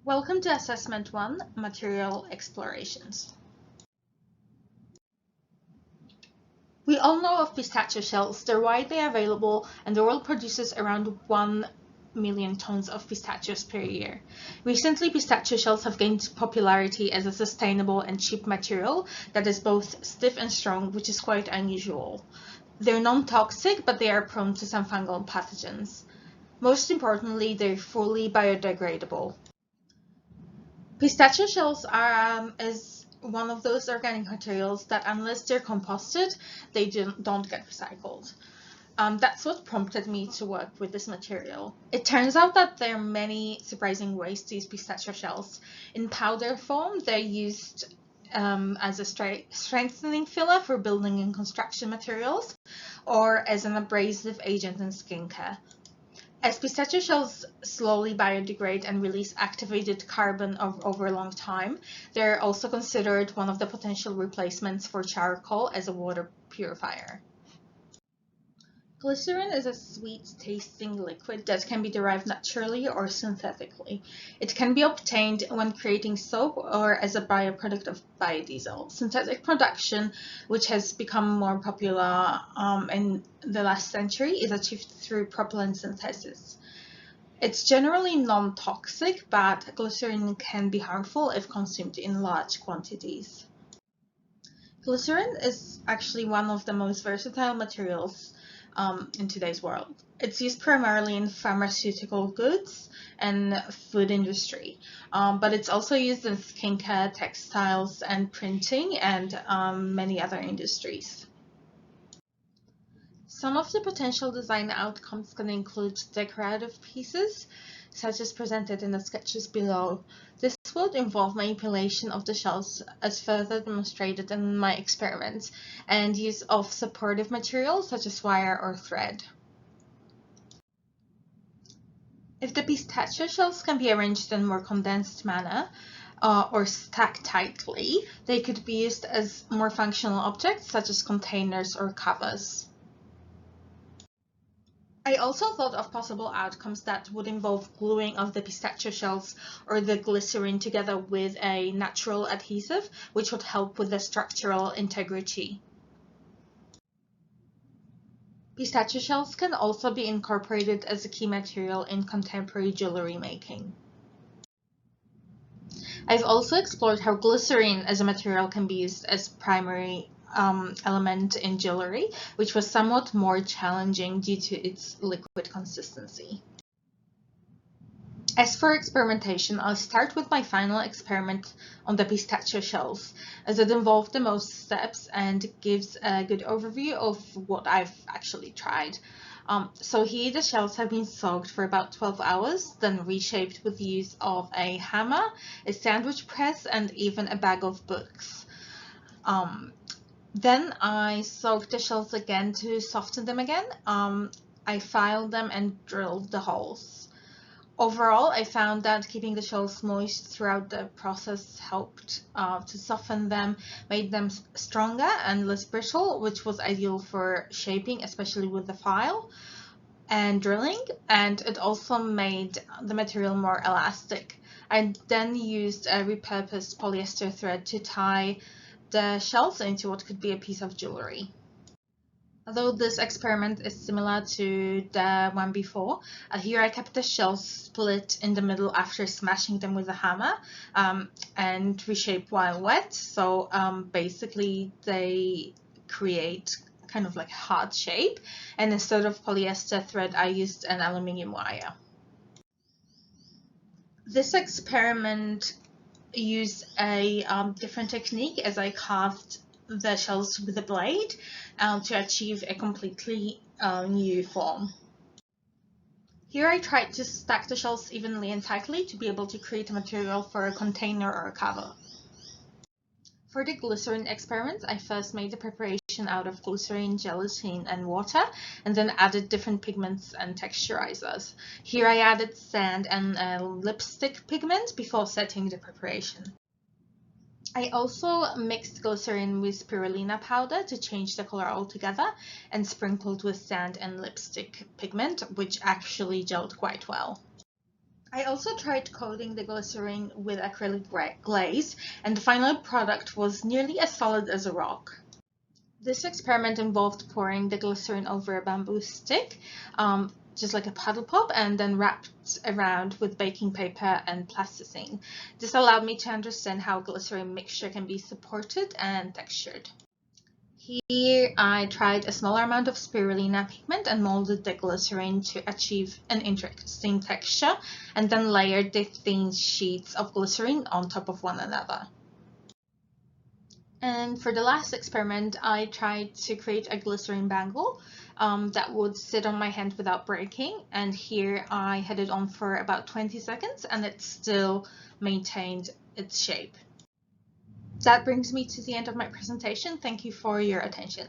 Welcome to Assessment 1, Material Explorations. We all know of pistachio shells. They're widely available and the world produces around 1 million tons of pistachios per year. Recently, pistachio shells have gained popularity as a sustainable and cheap material that is both stiff and strong, which is quite unusual. They're non-toxic, but they are prone to some fungal pathogens. Most importantly, they're fully biodegradable. Pistachio shells is one of those organic materials that, unless they're composted, they don't get recycled. That's what prompted me to work with this material. It turns out that there are many surprising ways to use pistachio shells. In powder form, they're used as a strengthening filler for building and construction materials, or as an abrasive agent in skincare. As pistachio shells slowly biodegrade and release activated carbon over a long time, they're also considered one of the potential replacements for charcoal as a water purifier. Glycerin is a sweet-tasting liquid that can be derived naturally or synthetically. It can be obtained when creating soap or as a byproduct of biodiesel. Synthetic production, which has become more popular in the last century, is achieved through propellant synthesis. It's generally non-toxic, but glycerin can be harmful if consumed in large quantities. Glycerin is actually one of the most versatile materials in today's world. It's used primarily in pharmaceutical goods and food industry, but it's also used in skincare, textiles, and printing, and many other industries. Some of the potential design outcomes can include decorative pieces, such as presented in the sketches below. This would involve manipulation of the shells as further demonstrated in my experiments, and use of supportive materials such as wire or thread. If the pistachio shells can be arranged in a more condensed manner, or stacked tightly, they could be used as more functional objects such as containers or covers. I also thought of possible outcomes that would involve gluing of the pistachio shells or the glycerin together with a natural adhesive, which would help with the structural integrity. Pistachio shells can also be incorporated as a key material in contemporary jewelry making. I've also explored how glycerin as a material can be used as primary element in jewelry, which was somewhat more challenging due to its liquid consistency. As for experimentation, I'll start with my final experiment on the pistachio shells, as it involved the most steps and gives a good overview of what I've actually tried. So here the shells have been soaked for about 12 hours, then reshaped with the use of a hammer, a sandwich press, and even a bag of books. Then I soaked the shells again to soften them again. I filed them and drilled the holes. Overall, I found that keeping the shells moist throughout the process helped to soften them, made them stronger and less brittle, which was ideal for shaping, especially with the file and drilling, and it also made the material more elastic. I then used a repurposed polyester thread to tie the shells into what could be a piece of jewelry. Although this experiment is similar to the one before, here I kept the shells split in the middle after smashing them with a hammer and reshaped while wet. So basically they create kind of like a heart shape, and instead of polyester thread I used an aluminium wire. This experiment used a different technique, as I carved the shells with a blade to achieve a completely new form. Here I tried to stack the shells evenly and tightly to be able to create a material for a container or a cover. For the glycerin experiment, I first made the preparation out of glycerin, gelatin, and water, and then added different pigments and texturizers. Here I added sand and a lipstick pigment before setting the preparation. I also mixed glycerin with spirulina powder to change the color altogether, and sprinkled with sand and lipstick pigment, which actually gelled quite well. I also tried coating the glycerin with acrylic glaze, and the final product was nearly as solid as a rock. This experiment involved pouring the glycerin over a bamboo stick, just like a paddle pop, and then wrapped around with baking paper and plasticine. This allowed me to understand how glycerin mixture can be supported and textured. Here I tried a smaller amount of spirulina pigment and molded the glycerin to achieve an interesting texture, and then layered the thin sheets of glycerin on top of one another. And for the last experiment, I tried to create a glycerin bangle that would sit on my hand without breaking. And here I had it on for about 20 seconds and it still maintained its shape. That brings me to the end of my presentation. Thank you for your attention.